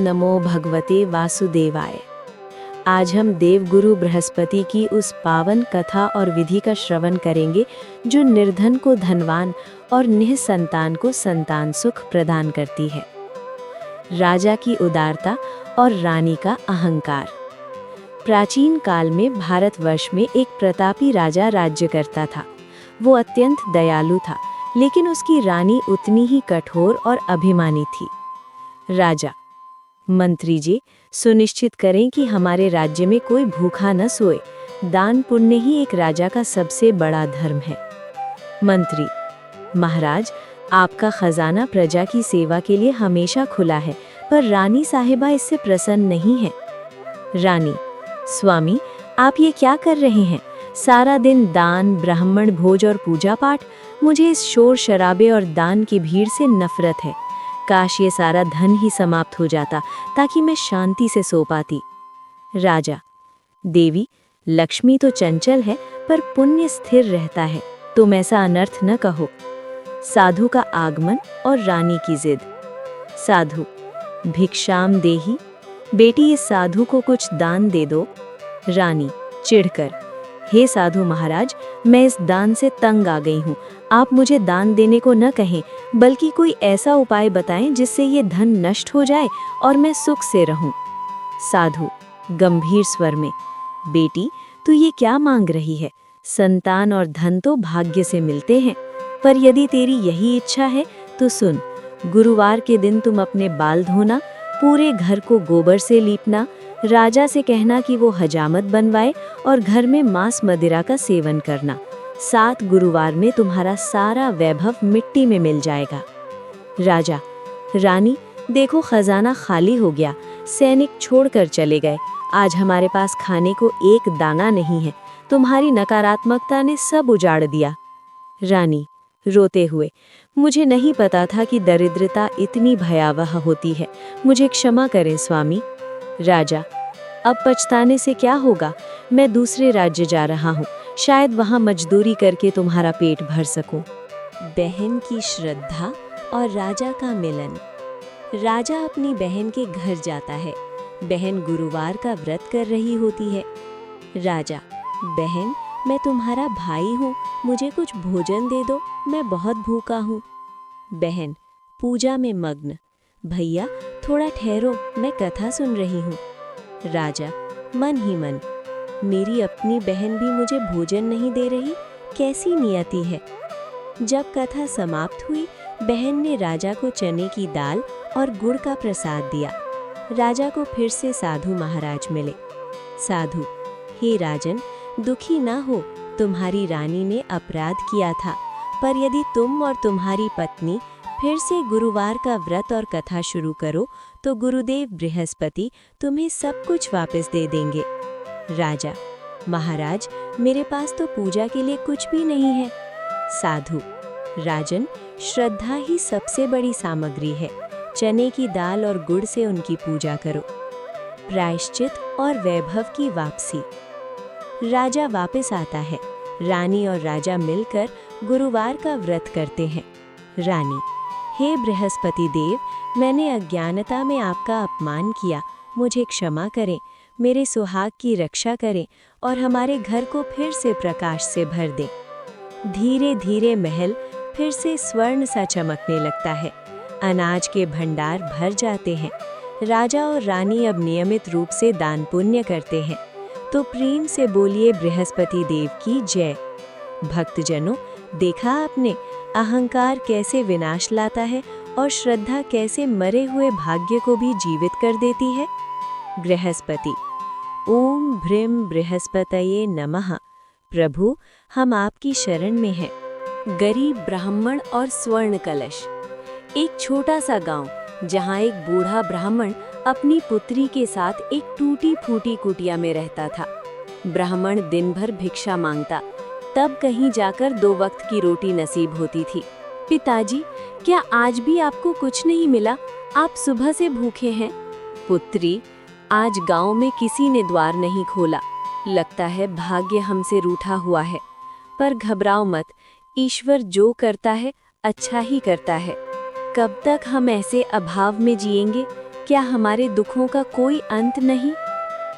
नमो भगवते वासुदेवाय। आज हम देवगुरु बृहस्पति की उस पावन कथा और विधि का श्रवण करेंगे जो निर्धन को धनवान और निःसंतान को संतान सुख प्रदान करती है। राजा की उदारता और रानी का अहंकार। प्राचीन काल में भारतवर्ष में एक प्रतापी राजा राज्य करता था। वो अत्यंत दयालु था, लेकिन उसकी रानी उतनी ही कठोर और अभिमानी थी। राजा: मंत्री जी, सुनिश्चित करें कि हमारे राज्य में कोई भूखा न सोए। दान पुण्य ही एक राजा का सबसे बड़ा धर्म है। मंत्री: महाराज, आपका खजाना प्रजा की सेवा के लिए हमेशा खुला है, पर रानी साहिबा इससे प्रसन्न नहीं है। रानी: स्वामी, आप ये क्या कर रहे हैं? सारा दिन दान, ब्राह्मण भोज और पूजा पाठ। मुझे इस शोर शराबे और दान की भीड़ से नफरत है। काश ये सारा धन ही समाप्त हो जाता, ताकि मैं शांति से सो पाती। राजा: देवी, लक्ष्मी तो चंचल है, पर पुण्य स्थिर रहता है। तुम ऐसा अनर्थ न कहो। साधु का आगमन और रानी की जिद। साधु: भिक्षाम देहि, बेटी इस साधु को कुछ दान दे दो। रानी चिढ़कर: हे साधु महाराज, मैं इस दान से तंग आ गई हूँ। आप मुझे दान देने को न कहें, बल्कि कोई ऐसा उपाय बताएं जिससे ये धन नष्ट हो जाए और मैं सुख से रहूं। साधु गंभीर स्वर में: बेटी, तू ये क्या मांग रही है? संतान और धन तो भाग्य से मिलते हैं, पर यदि तेरी यही इच्छा है तो सुन। गुरुवार के दिन तुम अपने बाल धोना, पूरे घर को गोबर से लीपना, राजा से कहना कि वो हजामत बनवाए और घर में मांस मदिरा का सेवन करना। 7 गुरुवार में तुम्हारा सारा वैभव मिट्टी में मिल जाएगा। राजा: रानी, देखो खजाना खाली हो गया, सैनिक छोड़कर चले गए। आज हमारे पास खाने को एक दाना नहीं है। तुम्हारी नकारात्मकता ने सब उजाड़ दिया। रानी रोते हुए: मुझे नहीं पता था कि दरिद्रता इतनी भयावह होती है। मुझे क्षमा करें स्वामी। राजा: अब पछताने से क्या होगा? मैं दूसरे राज्य जा रहा हूँ, शायद वहाँ मजदूरी करके तुम्हारा पेट भर सकूं। बहन की श्रद्धा और राजा का मिलन। राजा अपनी बहन के घर जाता है। बहन गुरुवार का व्रत कर रही होती है। राजा: बहन, मैं तुम्हारा भाई हूँ, मुझे कुछ भोजन दे दो, मैं बहुत भूखा हूँ। बहन पूजा में मग्न: भैया थोड़ा ठहरो, मैं कथा सुन रही हूँ। राजा मन ही मन: मेरी अपनी बहन भी मुझे भोजन नहीं दे रही, कैसी नियति है। जब कथा समाप्त हुई, बहन ने राजा को चने की दाल और गुड़ का प्रसाद दिया। राजा को फिर से साधु महाराज मिले। साधु: हे राजन, दुखी ना हो, तुम्हारी रानी ने अपराध किया था, पर यदि तुम और तुम्हारी पत्नी फिर से गुरुवार का व्रत और कथा शुरू करो तो गुरुदेव बृहस्पति तुम्हें सब कुछ वापस दे देंगे। राजा: महाराज, मेरे पास तो पूजा के लिए कुछ भी नहीं है। साधु: राजन, श्रद्धा ही सबसे बड़ी सामग्री है। चने की दाल और गुड़ से उनकी पूजा करो। प्रायश्चित और वैभव की वापसी। राजा वापस आता है। रानी और राजा मिलकर गुरुवार का व्रत करते हैं। रानी: हे बृहस्पति देव, मैंने अज्ञानता में आपका अपमान किया, मुझे क्षमा करें। मेरे सुहाग की रक्षा करें और हमारे घर को फिर से प्रकाश से भर दें। धीरे धीरे महल फिर से स्वर्ण सा चमकने लगता है। अनाज के भंडार भर जाते हैं। राजा और रानी अब नियमित रूप से दान पुण्य करते हैं। तो प्रेम से बोलिए बृहस्पति देव की जय। भक्तजनों, देखा आपने अहंकार कैसे विनाश लाता है और श्रद्धा कैसे मरे हुए भाग्य को भी जीवित कर देती है। बृहस्पति: ओम भ्रीम बृहस्पतये नमः। प्रभु, हम आपकी शरण में हैं। गरीब ब्राह्मण और स्वर्ण कलश। एक छोटा सा गांव, जहां एक बूढ़ा ब्राह्मण अपनी पुत्री के साथ एक टूटी फूटी कुटिया में रहता था। ब्राह्मण दिन भर भिक्षा मांगता, तब कहीं जाकर 2 वक्त की रोटी नसीब होती थी। पिताजी, क्या आज भी आपको कुछ नहीं मिला? आप सुबह से भूखे हैं। पुत्री, आज गांव में किसी ने द्वार नहीं खोला। लगता है भाग्य हमसे रूठा हुआ है। पर घबराओ मत, ईश्वर जो करता है अच्छा ही करता है। कब तक हम ऐसे अभाव में जिएंगे? क्या हमारे दुखों का कोई अंत नहीं?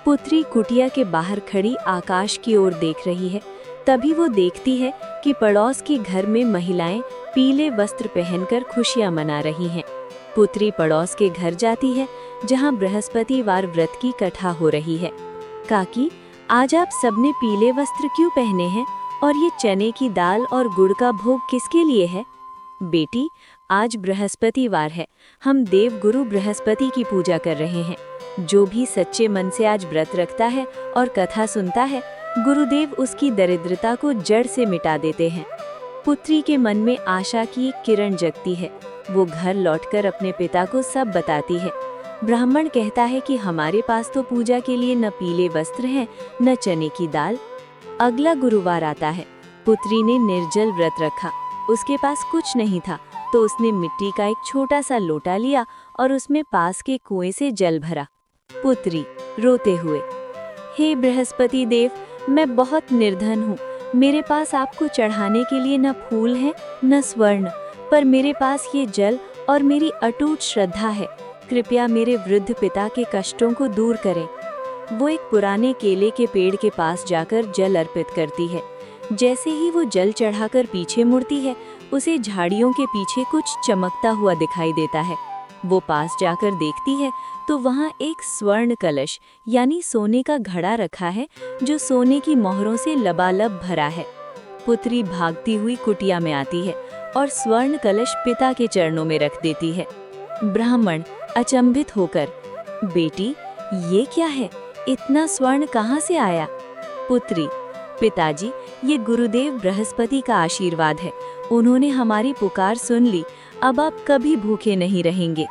पुत्री कुटिया के बाहर खड़ी आकाश की ओर देख रही है। तभी वो देखती है कि पड़ोस के घर में महिलाएं पीले वस्त्र पहनकर खुशियां मना रही हैं। पुत्री पड़ोस के घर जाती है जहां बृहस्पतिवार व्रत की कथा हो रही है। काकी, आज आप सबने पीले वस्त्र क्यों पहने हैं और ये चने की दाल और गुड़ का भोग किसके लिए है? बेटी, आज बृहस्पतिवार है। हम देव गुरु बृहस्पति की पूजा कर रहे हैं। जो भी सच्चे मन से आज व्रत रखता है और कथा सुनता है, गुरुदेव उसकी दरिद्रता को जड़ से मिटा देते हैं। पुत्री के मन में आशा की एक किरण जगती है। वो घर लौटकर अपने पिता को सब बताती है। ब्राह्मण कहता है कि हमारे पास तो पूजा के लिए न पीले वस्त्र हैं, न चने की दाल। अगला गुरुवार आता है। पुत्री ने निर्जल व्रत रखा। उसके पास कुछ नहीं था, तो उसने मिट्टी का एक छोटा सा लोटा लिया और उसमें पास के कुएं से जल भरा। पुत्री रोते हुए, हे बृहस्पति देव, मैं बहुत निर्धन हूँ। मेरे पास आपको चढ़ाने के लिए न फूल है न स्वर्ण, पर मेरे पास ये जल और मेरी अटूट श्रद्धा है। कृपया मेरे वृद्ध पिता के कष्टों को दूर करें। वो एक पुराने केले के पेड़ के पास जाकर जल अर्पित करती है। जैसे ही वो जल चढ़ाकर पीछे मुड़ती है, उसे झाड़ियों के पीछे कुछ चमकता हुआ दिखाई देता है। वो पास जाकर देखती है तो वहाँ एक स्वर्ण कलश यानी सोने का घड़ा रखा है, जो सोने की मोहरों से लबालब भरा है। पुत्री भागती हुई कुटिया में आती है और स्वर्ण कलश पिता के चरणों में रख देती है। ब्राह्मण अचंभित होकर, बेटी, ये क्या है? इतना स्वर्ण कहाँ से आया? पुत्री, पिताजी, ये गुरुदेव बृहस्पति का आशीर्वाद है। उन्होंने हमारी पुकार सुन ली। अब आप कभी भूखे नहीं रहेंगे।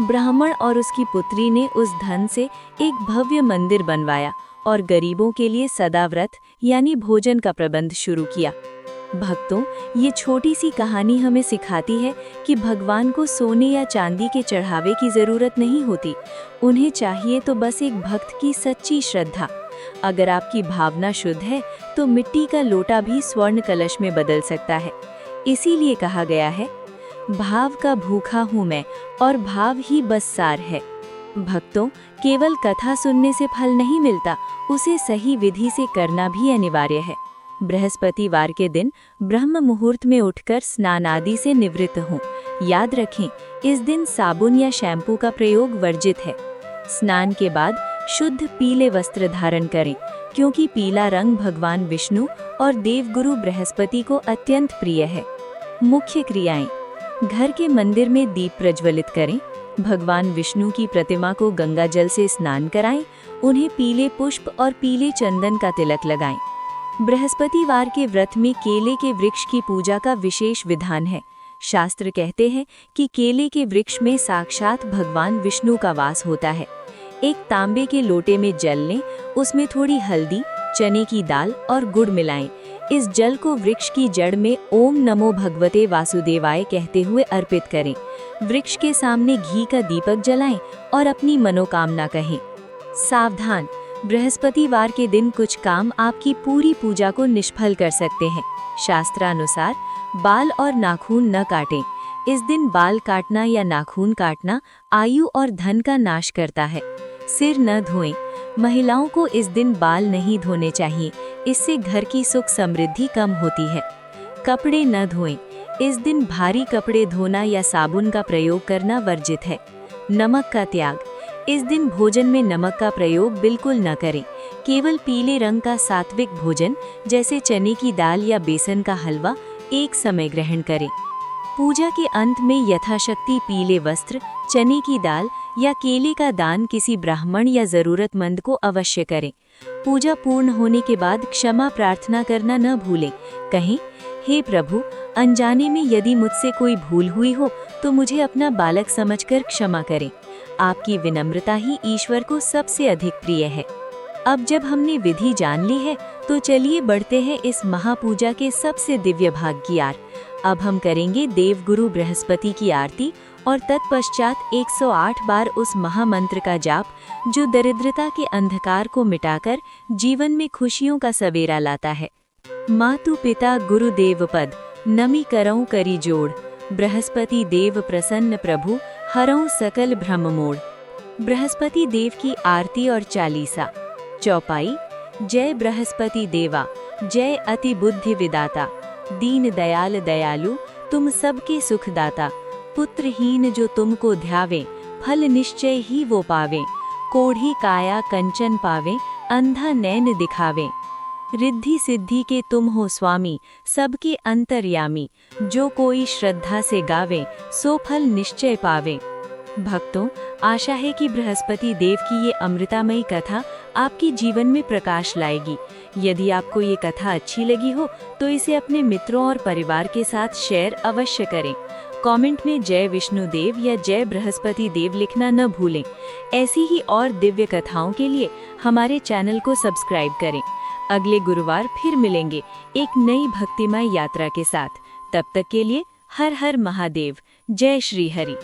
ब्राह्मण और उसकी पुत्री ने उस धन से एक भव्य मंदिर बनवाया और गरीबों के लिए सदाव्रत यानी भोजन का प्रबंध शुरू किया। भक्तों, ये छोटी सी कहानी हमें सिखाती है कि भगवान को सोने या चांदी के चढ़ावे की जरूरत नहीं होती। उन्हें चाहिए तो बस एक भक्त की सच्ची श्रद्धा। अगर आपकी भावना शुद्ध है तो मिट्टी का लोटा भी स्वर्ण कलश में बदल सकता है। इसीलिए कहा गया है, भाव का भूखा हूँ मैं और भाव ही बस सार है। भक्तों, केवल कथा सुनने से फल नहीं मिलता, उसे सही विधि से करना भी अनिवार्य है। बृहस्पतिवार के दिन ब्रह्म मुहूर्त में उठकर स्नान आदि से निवृत्त हों। याद रखें, इस दिन साबुन या शैम्पू का प्रयोग वर्जित है। स्नान के बाद शुद्ध पीले वस्त्र धारण करें, क्योंकि पीला रंग भगवान विष्णु और देवगुरु बृहस्पति को अत्यंत प्रिय है। मुख्य क्रियाएं: घर के मंदिर में दीप प्रज्वलित करें, भगवान विष्णु की प्रतिमा को गंगा जल से स्नान कराएं, उन्हें पीले पुष्प और पीले चंदन का तिलक लगाएं। बृहस्पतिवार के व्रत में केले के वृक्ष की पूजा का विशेष विधान है। शास्त्र कहते हैं कि केले के वृक्ष में साक्षात भगवान विष्णु का वास होता है। एक तांबे के लोटे में जल लें, उसमें थोड़ी हल्दी, चने की दाल और गुड़ मिलाएं। इस जल को वृक्ष की जड़ में ओम नमो भगवते वासुदेवाय कहते हुए अर्पित करें। वृक्ष के सामने घी का दीपक जलाएं और अपनी मनोकामना कहें। सावधान, बृहस्पतिवार के दिन कुछ काम आपकी पूरी पूजा को निष्फल कर सकते हैं। शास्त्रानुसार बाल और नाखून न काटें। इस दिन बाल काटना या नाखून काटना आयु और धन का नाश करता है। सिर न धोएं। महिलाओं को इस दिन बाल नहीं धोने चाहिए, इससे घर की सुख समृद्धि कम होती है। कपड़े न धोएं। इस दिन भारी कपड़े धोना या साबुन का प्रयोग करना वर्जित है। नमक का त्याग। इस दिन भोजन में नमक का प्रयोग बिल्कुल न करें। केवल पीले रंग का सात्विक भोजन जैसे चने की दाल या बेसन का हलवा एक समय ग्रहण करें। पूजा के अंत में यथाशक्ति पीले वस्त्र, चने की दाल या केले का दान किसी ब्राह्मण या जरूरतमंद को अवश्य करें। पूजा पूर्ण होने के बाद क्षमा प्रार्थना करना न भूलें। कहें, हे प्रभु, अनजाने में यदि मुझसे कोई भूल हुई हो तो मुझे अपना बालक समझकर क्षमा करें। आपकी विनम्रता ही ईश्वर को सबसे अधिक प्रिय है। अब जब हमने विधि जान ली है तो चलिए बढ़ते हैं इस महापूजा के सबसे दिव्य भाग की ओर। अब हम करेंगे देवगुरु बृहस्पति की आरती और तत्पश्चात 108 बार उस महामंत्र का जाप, जो दरिद्रता के अंधकार को मिटाकर जीवन में खुशियों का सवेरा लाता है। मातु पिता गुरुदेव पद, नमी करऊं करी जोड़, बृहस्पति देव प्रसन्न प्रभु, हरऊं सकल भ्रम मोड़। बृहस्पति देव की आरती और चालीसा। चौपाई। जय बृहस्पति देवा, जय अति बुद्धि विदाता, दीन दयाल दयालु, तुम सबके सुखदाता। पुत्रहीन जो तुमको ध्यावे, फल निश्चय ही वो पावे। कोढ़ी काया कंचन पावे, अंधा नैन दिखावे। रिद्धि सिद्धि के तुम हो स्वामी, सबके अंतर्यामी। जो कोई श्रद्धा से गावे, सो फल निश्चय पावे। भक्तों, आशा है कि बृहस्पति देव की ये अमृतामयी कथा आपके जीवन में प्रकाश लाएगी। यदि आपको ये कथा अच्छी लगी हो तो इसे अपने मित्रों और परिवार के साथ शेयर अवश्य करें। कमेंट में जय विष्णुदेव या जय बृहस्पति देव लिखना न भूलें। ऐसी ही और दिव्य कथाओं के लिए हमारे चैनल को सब्सक्राइब करें। अगले गुरुवार फिर मिलेंगे एक नई भक्तिमय यात्रा के साथ। तब तक के लिए हर हर महादेव। जय श्री हरि।